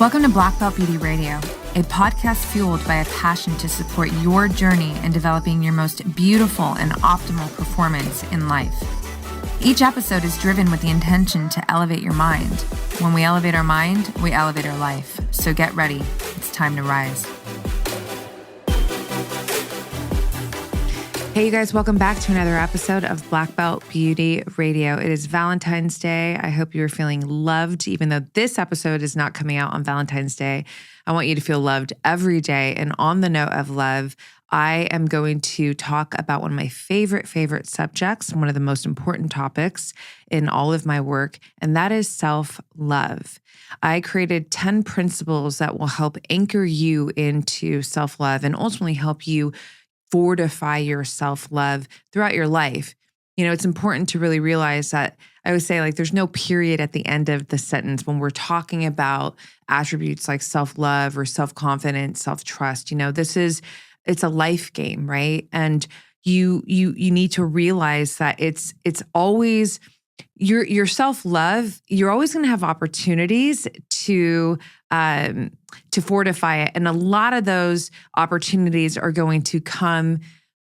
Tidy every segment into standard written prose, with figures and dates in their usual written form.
Welcome to Black Belt Beauty Radio, a podcast fueled by a passion to support your journey in developing your most beautiful and optimal performance in life. Each episode is driven with the intention to elevate your mind. When we elevate our mind, we elevate our life. So get ready. It's time to rise. Hey, you guys, welcome back to another episode of Black Belt Beauty Radio. It is Valentine's Day. I hope you are feeling loved, even though this episode is not coming out on Valentine's Day. I want you to feel loved every day. And on the note of love, I am going to talk about one of my favorite subjects, one of the most important topics in all of my work, and that is self-love. I created 10 principles that will help anchor you into self-love and ultimately help you fortify your self-love throughout your life. You know, it's important to really realize that I always say, like, there's no period at the end of the sentence when we're talking about attributes like self-love or self-confidence, self-trust. You know, it's a life game, right? And you need to realize that it's always your self-love. You're always going to have opportunities to fortify it. And a lot of those opportunities are going to come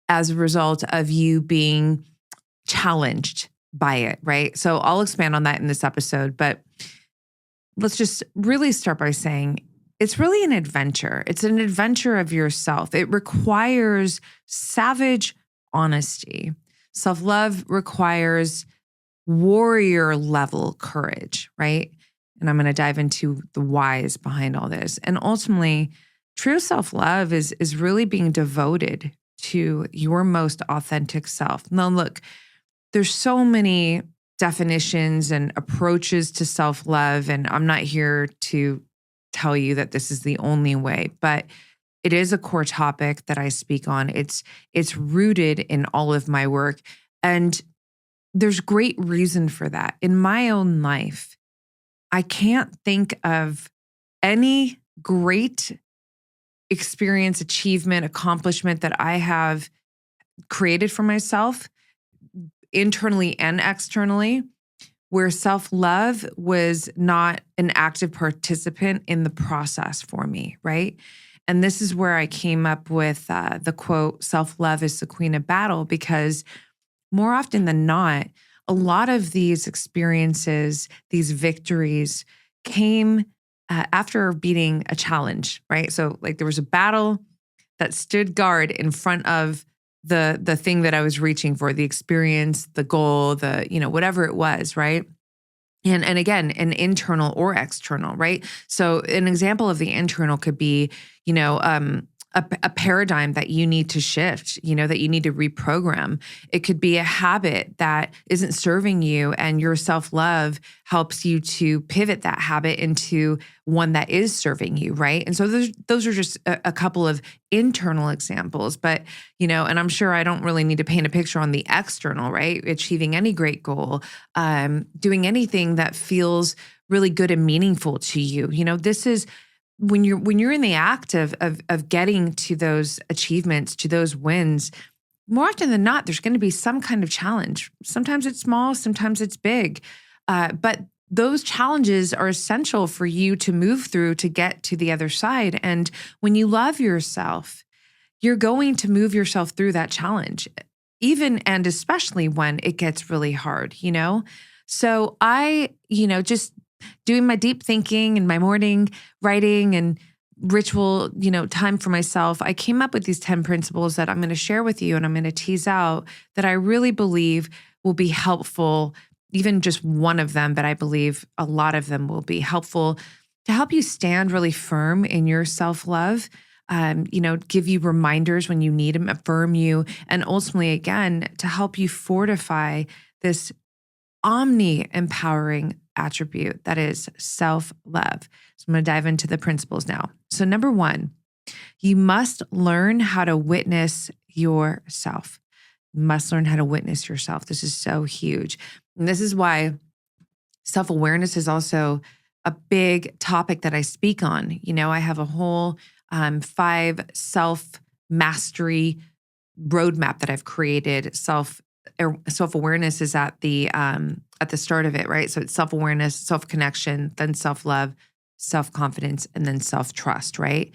as a result of you being challenged by it, right? So I'll expand on that in this episode, but let's just really start by saying it's really an adventure. It's an adventure of yourself. It requires savage honesty. Self-love requires warrior level courage, right? And I'm going to dive into the whys behind all this. And ultimately, true self-love is really being devoted to your most authentic self. Now, look, there's so many definitions and approaches to self-love, and I'm not here to tell you that this is the only way, but it is a core topic that I speak on. It's rooted in all of my work, and there's great reason for that. In my own life, I can't think of any great experience, achievement, accomplishment that I have created for myself, internally and externally, where self-love was not an active participant in the process for me, right? And this is where I came up with the quote, "Self-love is the queen of battle," because more often than not, a lot of these experiences, these victories came after beating a challenge, right? So like there was a battle that stood guard in front of the thing that I was reaching for, the experience, the goal, whatever it was, right? And again, an internal or external, right? So an example of the internal could be, a paradigm that you need to shift, that you need to reprogram. It could be a habit that isn't serving you, and your self-love helps you to pivot that habit into one that is serving you, right? And so those are just a couple of internal examples, but, and I'm sure I don't really need to paint a picture on the external, right? Achieving any great goal, doing anything that feels really good and meaningful to you. This is when you're in the act of getting to those achievements, to those wins, more often than not, there's going to be some kind of challenge. Sometimes it's small, sometimes it's big. But those challenges are essential for you to move through to get to the other side. And when you love yourself, you're going to move yourself through that challenge, even and especially when it gets really hard, So I, just doing my deep thinking and my morning writing and ritual, time for myself, I came up with these 10 principles that I'm going to share with you and I'm going to tease out that I really believe will be helpful, even just one of them, but I believe a lot of them will be helpful to help you stand really firm in your self-love, give you reminders when you need them, affirm you, and ultimately, again, to help you fortify this omni-empowering attribute that is self-love. So I'm going to dive into the principles now. So number 1, you must learn how to witness yourself. You must learn how to witness yourself. This is so huge. And this is why self-awareness is also a big topic that I speak on. I have a whole 5 self-mastery roadmap that I've created. Self-awareness is at the start of it, right? So it's self-awareness, self-connection, then self-love, self-confidence, and then self-trust, right?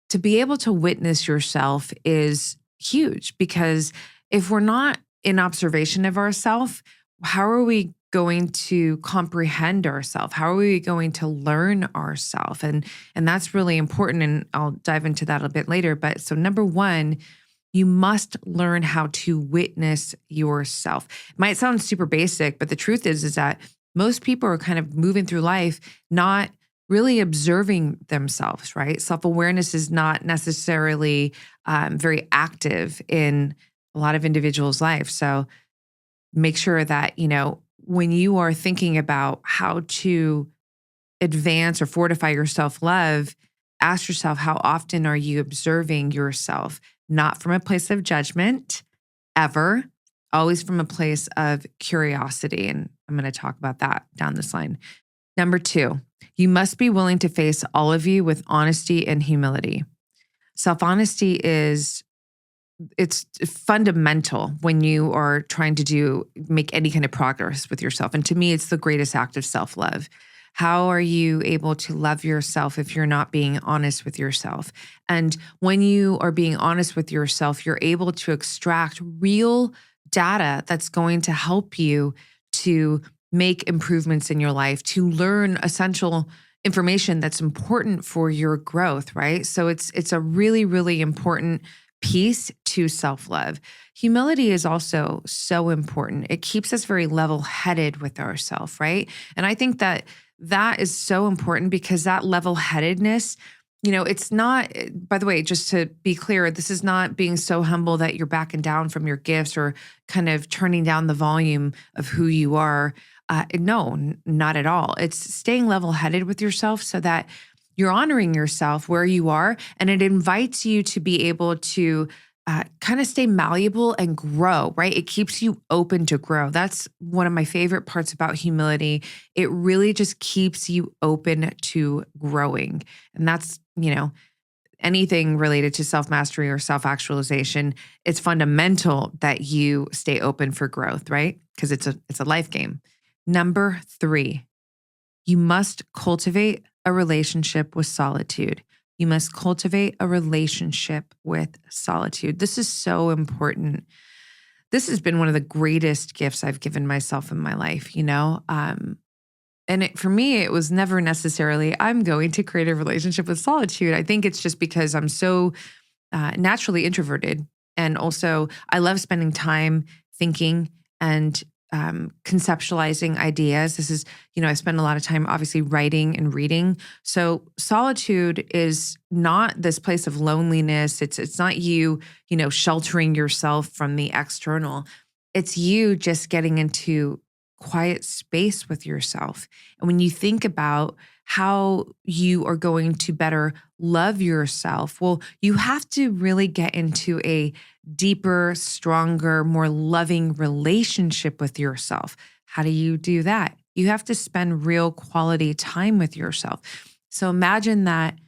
To be able to witness yourself is huge because if we're not in observation of ourselves, how are we going to comprehend ourselves? How are we going to learn ourselves? And that's really important. And I'll dive into that a bit later. But so number one, you must learn how to witness yourself. It might sound super basic, but the truth is that most people are kind of moving through life not really observing themselves, right? Self-awareness is not necessarily very active in a lot of individuals' lives. So make sure that, when you are thinking about how to advance or fortify your self-love, ask yourself, how often are you observing yourself? Not from a place of judgment, ever, always from a place of curiosity. And I'm going to talk about that down this line. Number two, you must be willing to face all of you with honesty and humility. Self-honesty it's fundamental when you are trying to make any kind of progress with yourself. And to me, it's the greatest act of self-love. How are you able to love yourself if you're not being honest with yourself? And when you are being honest with yourself, you're able to extract real data that's going to help you to make improvements in your life, to learn essential information that's important for your growth, right? So it's a really, really important piece to self-love. Humility is also so important. It keeps us very level-headed with ourselves, right? And I think that is so important because that level-headedness, it's not, by the way, just to be clear, this is not being so humble that you're backing down from your gifts or kind of turning down the volume of who you are. No, not at all. It's staying level-headed with yourself so that you're honoring yourself where you are, and it invites you to be able to kind of stay malleable and grow, right? It keeps you open to grow. That's one of my favorite parts about humility. It really just keeps you open to growing. And that's, anything related to self-mastery or self-actualization, it's fundamental that you stay open for growth, right? Because it's a life game. Number three, you must cultivate a relationship with solitude. You must cultivate a relationship with solitude. This is so important. This has been one of the greatest gifts I've given myself in my life, for me, it was never necessarily, I'm going to create a relationship with solitude. I think it's just because I'm so naturally introverted. And also, I love spending time thinking and conceptualizing ideas. This is, I spend a lot of time obviously writing and reading. So solitude is not this place of loneliness. It's not you, sheltering yourself from the external. It's you just getting into quiet space with yourself. And when you think about how you are going to better love yourself, well, you have to really get into a deeper, stronger, more loving relationship with yourself. How do you do that? You have to spend real quality time with yourself. So imagine that,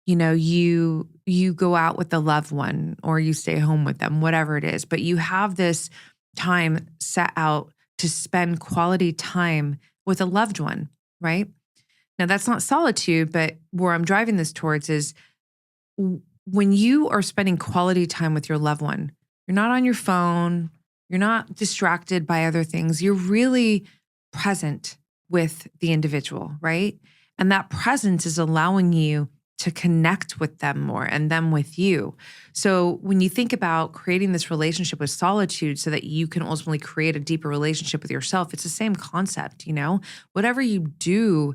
you go out with a loved one or you stay home with them, whatever it is, but you have this time set out to spend quality time with a loved one, right? Now, that's not solitude, but where I'm driving this towards is when you are spending quality time with your loved one, you're not on your phone, you're not distracted by other things, you're really present with the individual, right? And that presence is allowing you to connect with them more and them with you. So when you think about creating this relationship with solitude so that you can ultimately create a deeper relationship with yourself, it's the same concept, Whatever you do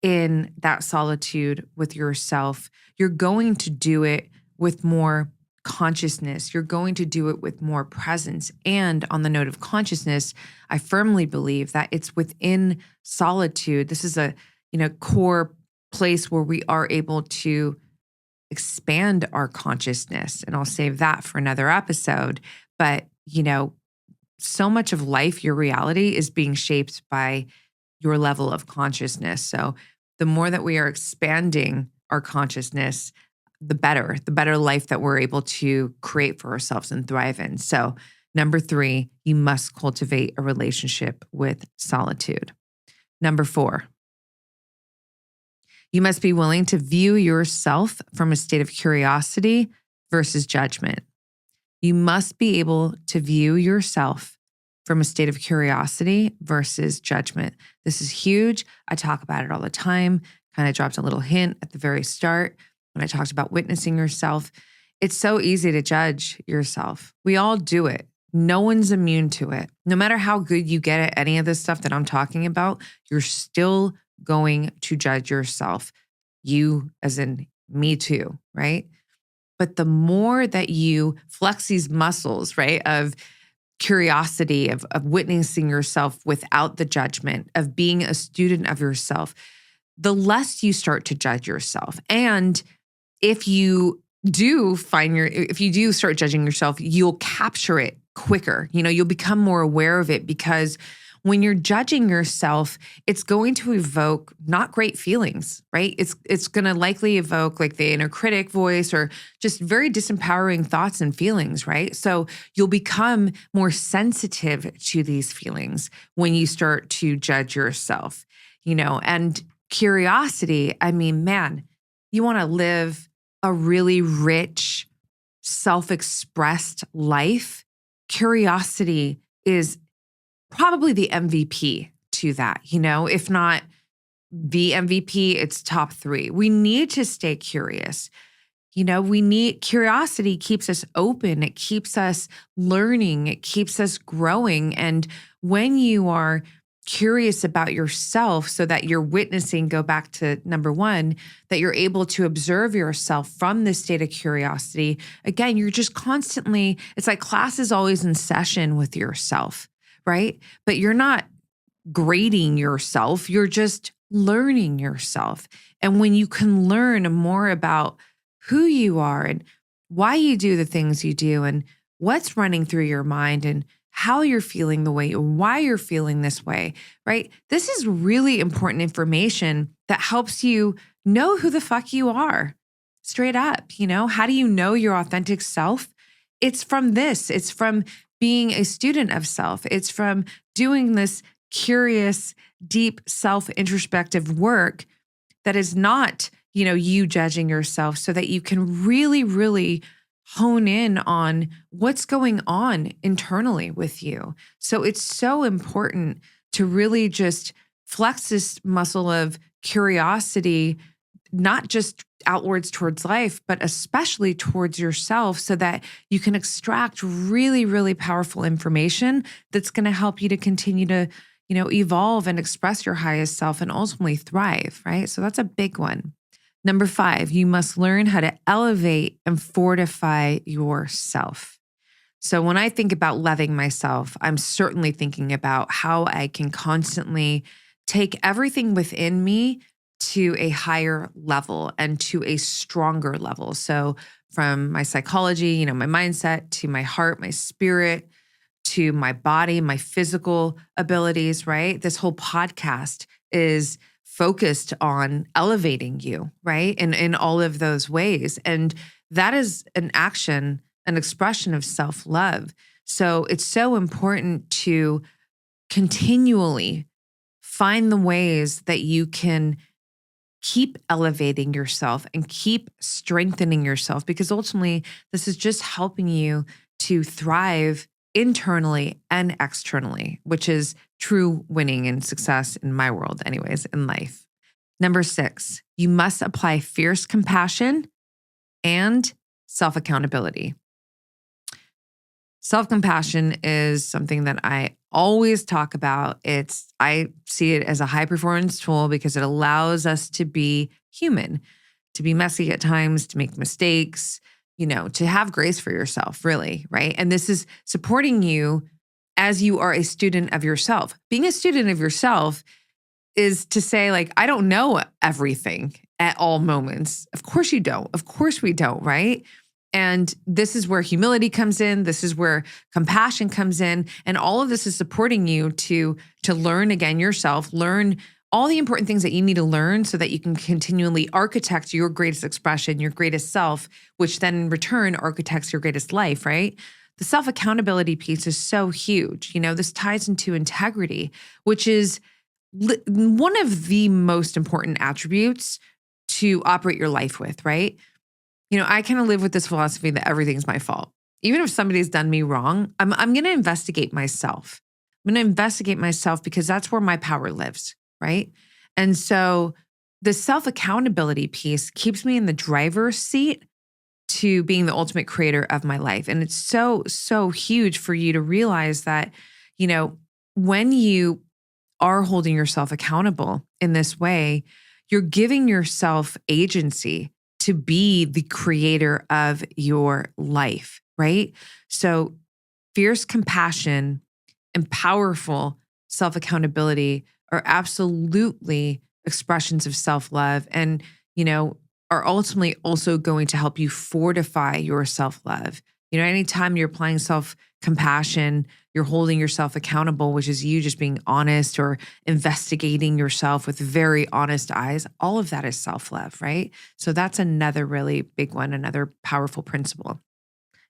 in that solitude with yourself, you're going to do it with more consciousness. You're going to do it with more presence. And on the note of consciousness, I firmly believe that it's within solitude. This is a, core place where we are able to expand our consciousness. And I'll save that for another episode. But, so much of life, your reality is being shaped by your level of consciousness. So the more that we are expanding our consciousness, the better life that we're able to create for ourselves and thrive in. So number three, you must cultivate a relationship with solitude. Number four, You must be willing to view yourself from a state of curiosity versus judgment. You must be able to view yourself from a state of curiosity versus judgment. This is huge. I talk about it all the time. Kind of dropped a little hint at the very start when I talked about witnessing yourself. It's so easy to judge yourself. We all do it. No one's immune to it. No matter how good you get at any of this stuff that I'm talking about, you're still going to judge yourself. You, as in me too, right? But the more that you flex these muscles, right, of curiosity, of witnessing yourself without the judgment, of being a student of yourself, the less you start to judge yourself. And if you do start judging yourself, you'll capture it quicker. You'll become more aware of it, because when you're judging yourself, it's going to evoke not great feelings, right? It's going to likely evoke like the inner critic voice or just very disempowering thoughts and feelings, right? So you'll become more sensitive to these feelings when you start to judge yourself, and curiosity. I mean, man, you want to live a really rich, self-expressed life. Curiosity is probably the MVP to that, if not the MVP, it's top 3. We need to stay curious. Curiosity keeps us open. It keeps us learning. It keeps us growing. And when you are curious about yourself, so that you're witnessing, go back to number 1, that you're able to observe yourself from this state of curiosity. Again, you're just constantly, it's like class is always in session with yourself, right? But you're not grading yourself. You're just learning yourself. And when you can learn more about who you are and why you do the things you do and what's running through your mind and how you're feeling the way, why you're feeling this way, right? This is really important information that helps you know who the fuck you are. Straight up, how do you know your authentic self? It's from this. It's from being a student of self. It's from doing this curious, deep, self-introspective work that is not, you judging yourself, so that you can really, really hone in on what's going on internally with you. So it's so important to really just flex this muscle of curiosity, not just outwards towards life, but especially towards yourself, so that you can extract really, really powerful information that's going to help you to continue to, evolve and express your highest self and ultimately thrive, right? So that's a big one. Number 5, you must learn how to elevate and fortify yourself. So when I think about loving myself, I'm certainly thinking about how I can constantly take everything within me to a higher level and to a stronger level. So from my psychology, my mindset, to my heart, my spirit, to my body, my physical abilities, right? This whole podcast is focused on elevating you, right? In all of those ways. And that is an action, an expression of self-love. So it's so important to continually find the ways that you can keep elevating yourself and keep strengthening yourself, because ultimately this is just helping you to thrive internally and externally, which is true winning and success in my world anyways, in life. Number 6, you must apply fierce compassion and self-accountability. Self-compassion is something that I always talk about. I see it as a high performance tool because it allows us to be human, to be messy at times, to make mistakes, to have grace for yourself, really, right? And this is supporting you as you are a student of yourself. Being a student of yourself is to say, like, I don't know everything at all moments. Of course you don't. Of course we don't, right? And this is where humility comes in. This is where compassion comes in. And all of this is supporting you to learn again yourself, learn all the important things that you need to learn so that you can continually architect your greatest expression, your greatest self, which then in return architects your greatest life, right? The self-accountability piece is so huge. This ties into integrity, which is one of the most important attributes to operate your life with, right? I kind of live with this philosophy that everything's my fault. Even if somebody's done me wrong, I'm going to investigate myself. I'm going to investigate myself because that's where my power lives, right? And so the self-accountability piece keeps me in the driver's seat to being the ultimate creator of my life. And it's so, so huge for you to realize that, when you are holding yourself accountable in this way, you're giving yourself agency to be the creator of your life, right? So fierce compassion and powerful self-accountability are absolutely expressions of self-love and, are ultimately also going to help you fortify your self-love. Anytime you're applying self-compassion, you're holding yourself accountable, which is you just being honest or investigating yourself with very honest eyes. All of that is self-love, right? So that's another really big one, another powerful principle.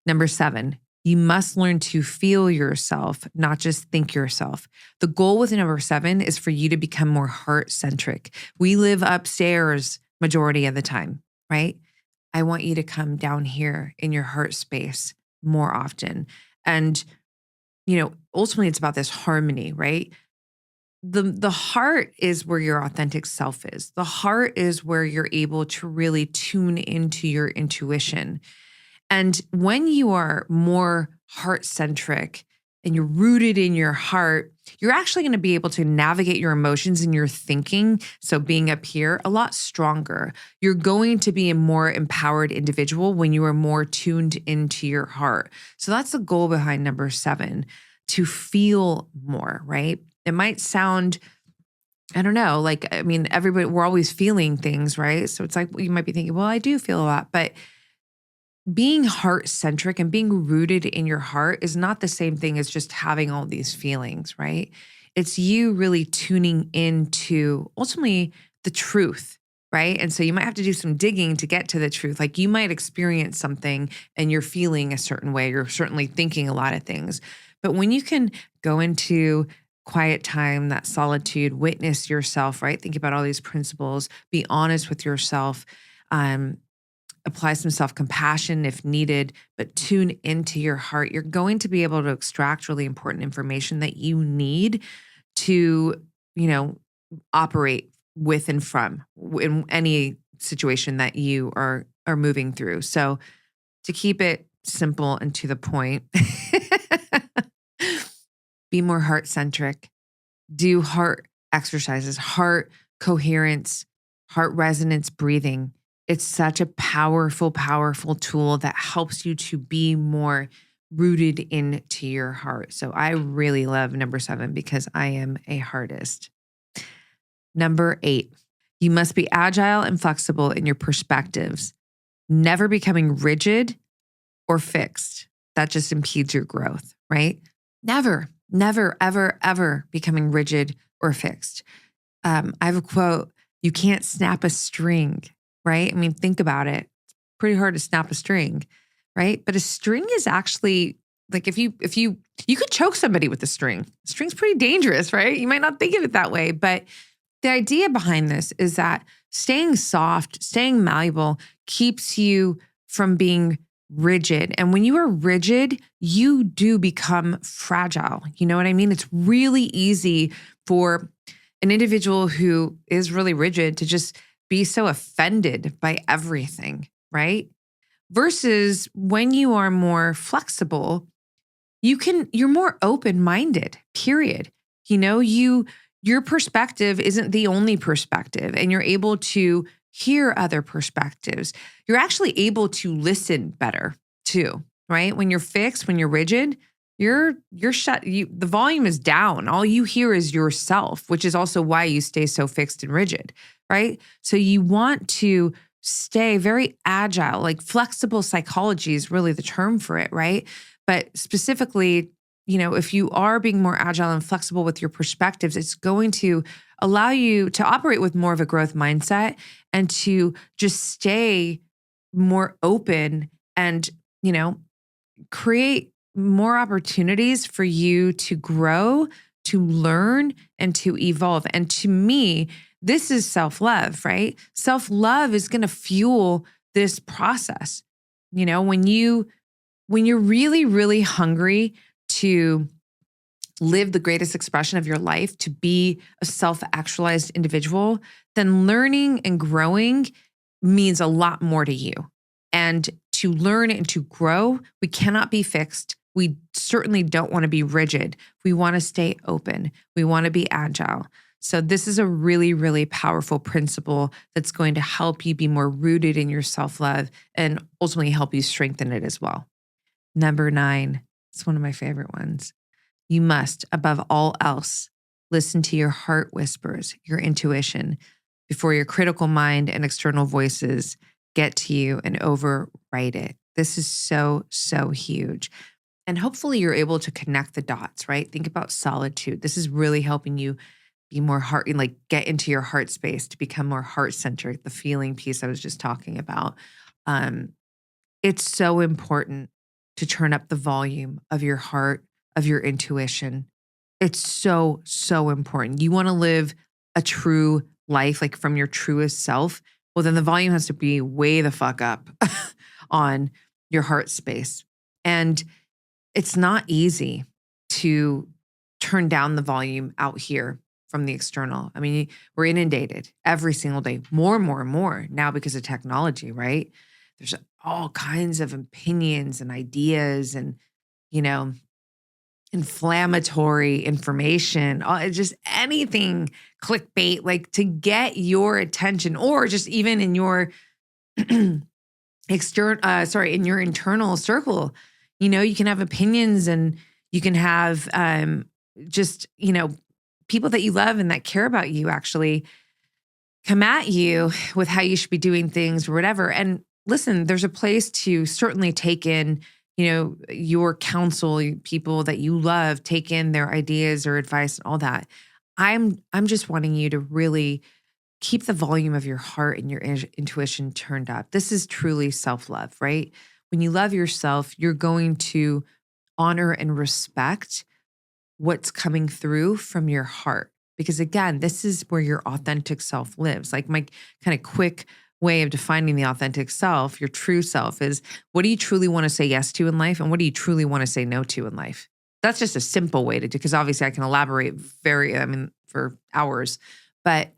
Number 7, you must learn to feel yourself, not just think yourself. The goal with number 7 is for you to become more heart-centric. We live upstairs majority of the time, right? I want you to come down here in your heart space more often. And, ultimately it's about this harmony, right? The heart is where your authentic self is. The heart is where you're able to really tune into your intuition. And when you are more heart-centric and you're rooted in your heart, you're actually going to be able to navigate your emotions and your thinking. So being up here a lot stronger. You're going to be a more empowered individual when you are more tuned into your heart. So that's the goal behind number 7, to feel more, right? It might sound, I don't know, everybody, we're always feeling things, right? So it's like, you might be thinking, well, I do feel a lot, but being heart-centric and being rooted in your heart is not the same thing as just having all these feelings, right? It's you really tuning into ultimately the truth, right? And so you might have to do some digging to get to the truth. Like you might experience something and you're feeling a certain way. You're certainly thinking a lot of things. But when you can go into quiet time, that solitude, witness yourself, right? Think about all these principles, be honest with yourself, apply some self-compassion if needed, but tune into your heart. You're going to be able to extract really important information that you need to, operate with and from in any situation that you are moving through. So to keep it simple and to the point, be more heart-centric, do heart exercises, heart coherence, heart resonance breathing. It's such a powerful, powerful tool that helps you to be more rooted into your heart. So I really love number 7 because I am a heartist. Number 8, you must be agile and flexible in your perspectives, never becoming rigid or fixed. That just impedes your growth, right? Never, ever, ever becoming rigid or fixed. I have a quote, you can't snap a string, right? Think about it. It's pretty hard to snap a string, right? But a string is actually like if you could choke somebody with a string. String's pretty dangerous, right? You might not think of it that way, but the idea behind this is that staying soft, staying malleable keeps you from being rigid. And when you are rigid, you do become fragile. You know what I mean? It's really easy for an individual who is really rigid to just be so offended by everything, right? Versus when you are more flexible, you're more open-minded, period. Your perspective isn't the only perspective, and you're able to hear other perspectives. You're actually able to listen better too, right? When you're fixed, when you're rigid, you're shut. The volume is down. All you hear is yourself, which is also why you stay so fixed and rigid, right? So you want to stay very agile, like flexible psychology is really the term for it, right? But specifically, if you are being more agile and flexible with your perspectives, it's going to allow you to operate with more of a growth mindset and to just stay more open and, create more opportunities for you to grow, to learn, and to evolve. And to me, This is self-love, right? Self-love is going to fuel this process. When you're really, really hungry to live the greatest expression of your life, to be a self-actualized individual, then learning and growing means a lot more to you. And to learn and to grow, we cannot be fixed. We certainly don't want to be rigid. We want to stay open. We want to be agile. So this is a really, really powerful principle that's going to help you be more rooted in your self-love and ultimately help you strengthen it as well. Number 9, it's one of my favorite ones. You must, above all else, listen to your heart whispers, your intuition, before your critical mind and external voices get to you and overwrite it. This is so, so huge. And hopefully you're able to connect the dots, right? Think about solitude. This is really helping you be more get into your heart space, to become more heart-centric, the feeling piece I was just talking about. It's so important to turn up the volume of your heart, of your intuition. It's so, so important. You want to live a true life, like from your truest self. Well, then the volume has to be way the fuck up on your heart space. And it's not easy to turn down the volume out here from the external. I mean, we're inundated every single day, more and more and more now because of technology, right? There's all kinds of opinions and ideas and, inflammatory information, just anything clickbait, like to get your attention, or just even in your in your internal circle. You can have opinions and you can have people that you love and that care about you actually come at you with how you should be doing things or whatever. And listen, there's a place to certainly take in, your counsel, people that you love, take in their ideas or advice and all that. I'm just wanting you to really keep the volume of your heart and your intuition turned up. This is truly self-love, right? When you love yourself, you're going to honor and respect what's coming through from your heart. Because again, this is where your authentic self lives. Like my kind of quick way of defining the authentic self, your true self, is what do you truly want to say yes to in life, and what do you truly want to say no to in life? That's just a simple way to do, because obviously I can elaborate for hours, but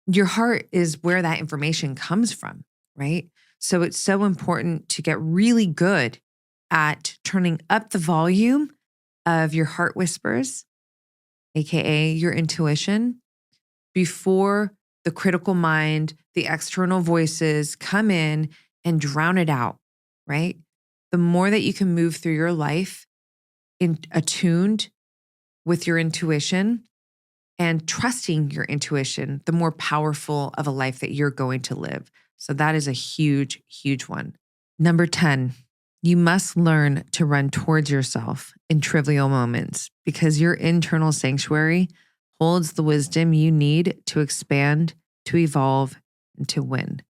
your heart is where that information comes from, right? So it's so important to get really good at turning up the volume of your heart whispers, AKA your intuition, before the critical mind, the external voices come in and drown it out, right? The more that you can move through your life attuned with your intuition and trusting your intuition, the more powerful of a life that you're going to live. So that is a huge, huge one. Number 10, you must learn to run towards yourself in trivial moments, because your internal sanctuary holds the wisdom you need to expand, to evolve, and to win.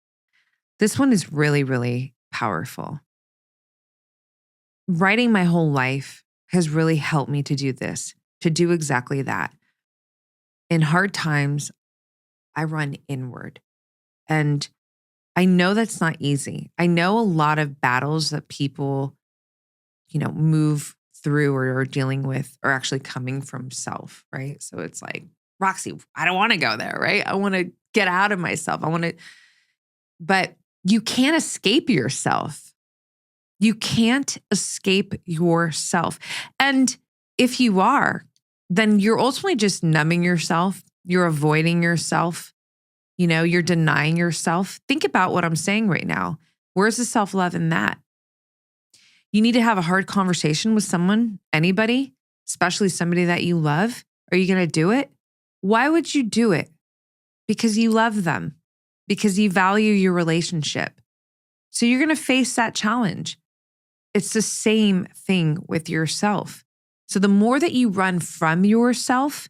This one is really, really powerful. Writing my whole life has really helped me to do this, to do exactly that. In hard times, I run inward. And I know that's not easy. I know a lot of battles that people, move through or are dealing with are actually coming from self, right? So it's like, Roxy, I don't want to go there, right? I want to get out of myself. But you can't escape yourself. You can't escape yourself. And if you are, then you're ultimately just numbing yourself. You're avoiding yourself. You're denying yourself. Think about what I'm saying right now. Where's the self-love in that? You need to have a hard conversation with someone, anybody, especially somebody that you love. Are you going to do it? Why would you do it? Because you love them, because you value your relationship. So you're going to face that challenge. It's the same thing with yourself. So the more that you run from yourself,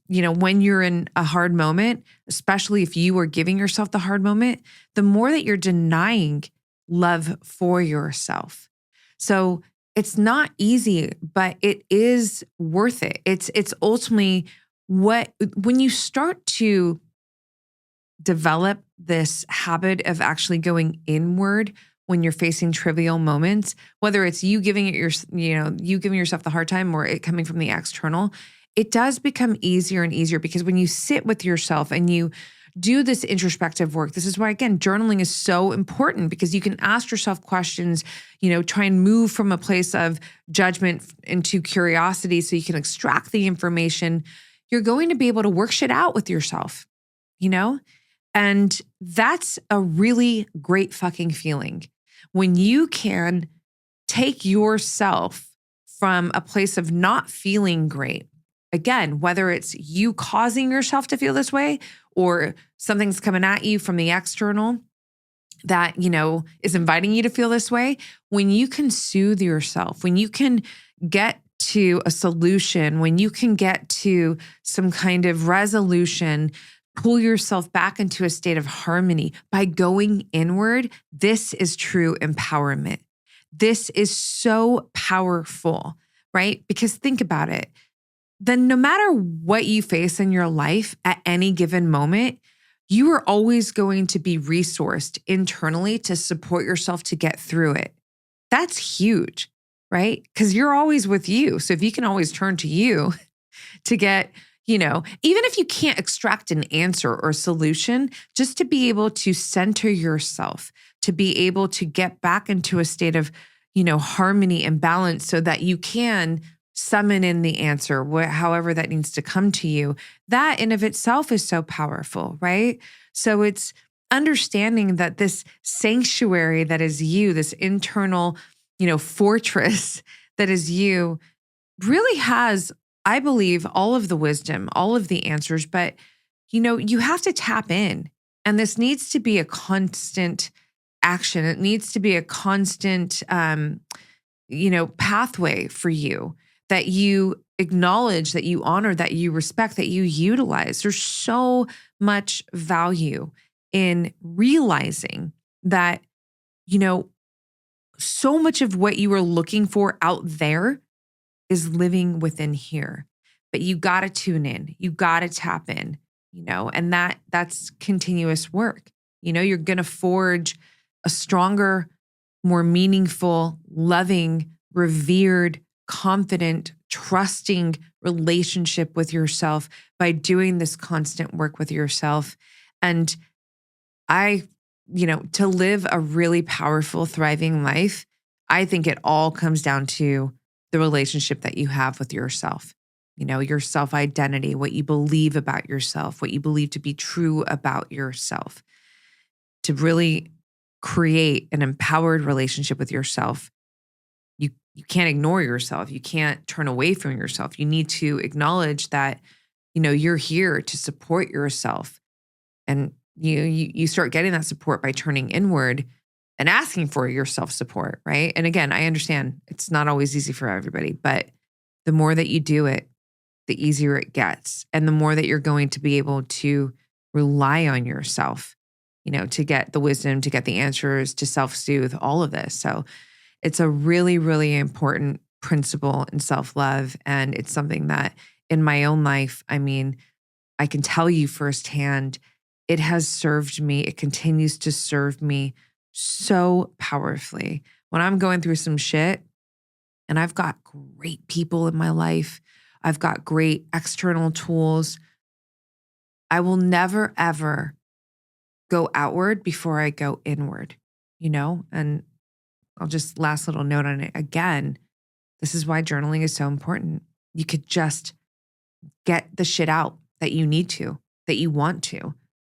when you're in a hard moment, especially if you are giving yourself the hard moment, the more that you're denying love for yourself. So it's not easy, but it is worth it. It's ultimately when you start to develop this habit of actually going inward when you're facing trivial moments, whether it's you giving you giving yourself the hard time or it coming from the external, it does become easier and easier because when you sit with yourself and you do this introspective work, this is why, again, journaling is so important because you can ask yourself questions, try and move from a place of judgment into curiosity so you can extract the information. You're going to be able to work shit out with yourself, And that's a really great fucking feeling when you can take yourself from a place of not feeling great. Again, whether it's you causing yourself to feel this way or something's coming at you from the external that, is inviting you to feel this way, when you can soothe yourself, when you can get to a solution, when you can get to some kind of resolution, pull yourself back into a state of harmony by going inward, this is true empowerment. This is so powerful, right? Because think about it. Then no matter what you face in your life at any given moment, you are always going to be resourced internally to support yourself to get through it. That's huge, right? Because you're always with you. So if you can always turn to you to get, even if you can't extract an answer or solution, just to be able to center yourself, to be able to get back into a state of, harmony and balance so that you can summon in the answer, however that needs to come to you. That in of itself is so powerful, right? So it's understanding that this sanctuary that is you, this internal, fortress that is you really has, I believe, all of the wisdom, all of the answers, but, you have to tap in. And this needs to be a constant action. It needs to be a constant, pathway for you that you acknowledge, that you honor, that you respect, that you utilize. There's so much value in realizing that, so much of what you are looking for out there is living within here. But you got to tune in. You got to tap in, and that's continuous work. You're going to forge a stronger, more meaningful, loving, revered, confident, trusting relationship with yourself by doing this constant work with yourself. And to live a really powerful, thriving life, I think it all comes down to the relationship that you have with yourself, your self-identity, what you believe about yourself, what you believe to be true about yourself. To really create an empowered relationship with yourself, you can't ignore yourself. You can't turn away from yourself. You need to acknowledge that, you're here to support yourself. And you start getting that support by turning inward and asking for your self-support, right? And again, I understand it's not always easy for everybody, but the more that you do it, the easier it gets. And the more that you're going to be able to rely on yourself, to get the wisdom, to get the answers, to self-soothe, all of this. So it's a really, really important principle in self-love. And it's something that in my own life, I can tell you firsthand, it has served me. It continues to serve me so powerfully. When I'm going through some shit and I've got great people in my life, I've got great external tools, I will never, ever go outward before I go inward, and I'll just last little note on it. Again, this is why journaling is so important. You could just get the shit out that you need to, that you want to,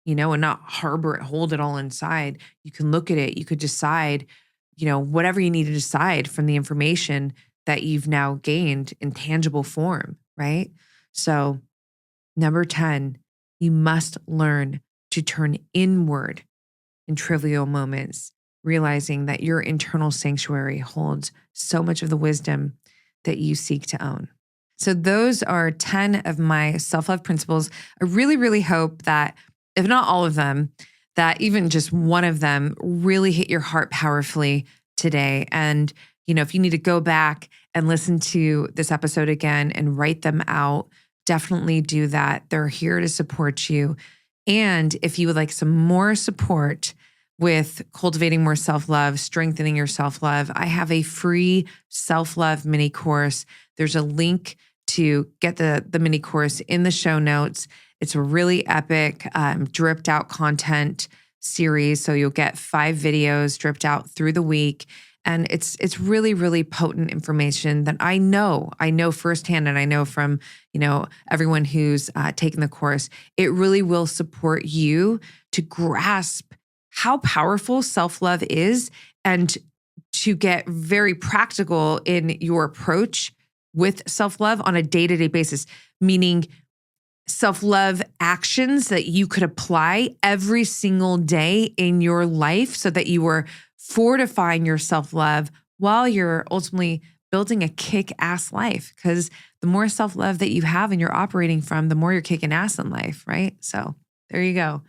and not harbor it, hold it all inside. You can look at it. You could decide, whatever you need to decide from the information that you've now gained in tangible form, right? So number 10, you must learn to turn inward in trivial moments, realizing that your internal sanctuary holds so much of the wisdom that you seek to own. So those are 10 of my self-love principles. I really, really hope that, if not all of them, that even just one of them really hit your heart powerfully today. And, if you need to go back and listen to this episode again and write them out, definitely do that. They're here to support you. And if you would like some more support with cultivating more self-love, strengthening your self-love, I have a free self-love mini course. There's a link to get the mini course in the show notes. It's a really epic, dripped out content series. So you'll get 5 videos dripped out through the week. And it's really, really potent information that I know firsthand, and I know from, everyone who's taken the course. It really will support you to grasp how powerful self-love is and to get very practical in your approach with self-love on a day-to-day basis, meaning self-love actions that you could apply every single day in your life so that you are fortifying your self-love while you're ultimately building a kick-ass life. Because the more self-love that you have and you're operating from, the more you're kicking ass in life, right? So there you go.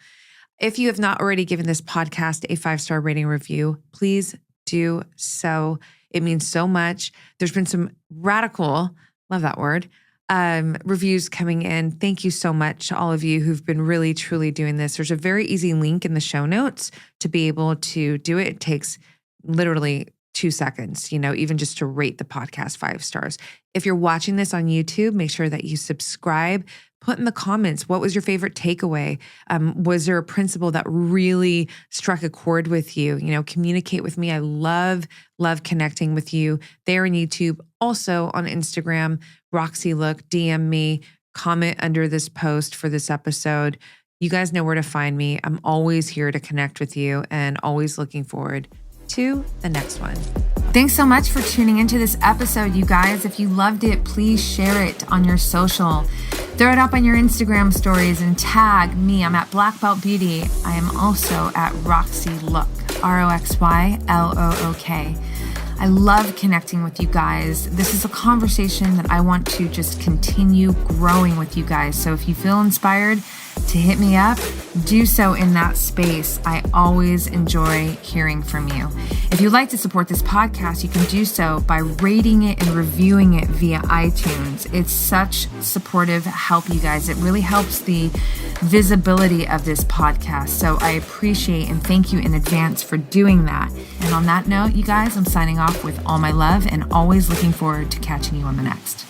If you have not already given this podcast a 5-star rating review, please do so. It means so much. There's been some radical, love that word, reviews coming in. Thank you so much to all of you who've been really, truly doing this. There's a very easy link in the show notes to be able to do it. It takes literally 2 seconds, even just to rate the podcast 5 stars. If you're watching this on YouTube, make sure that you subscribe. Put in the comments, what was your favorite takeaway? Was there a principle that really struck a chord with you? Communicate with me. I love connecting with you there on YouTube. Also on Instagram, Roxy Look, DM me, comment under this post for this episode. You guys know where to find me. I'm always here to connect with you and always looking forward to the next one. Thanks so much for tuning into this episode, you guys. If you loved it, please share it on your social. Throw it up on your Instagram stories and tag me. I'm at Black Belt Beauty. I am also at Roxy Look, RoxyLook. I love connecting with you guys. This is a conversation that I want to just continue growing with you guys. So if you feel inspired to hit me up, do so in that space. I always enjoy hearing from you. If you'd like to support this podcast, you can do so by rating it and reviewing it via iTunes. It's such supportive help, you guys. It really helps the visibility of this podcast. So I appreciate and thank you in advance for doing that. And on that note, you guys, I'm signing off with all my love and always looking forward to catching you on the next.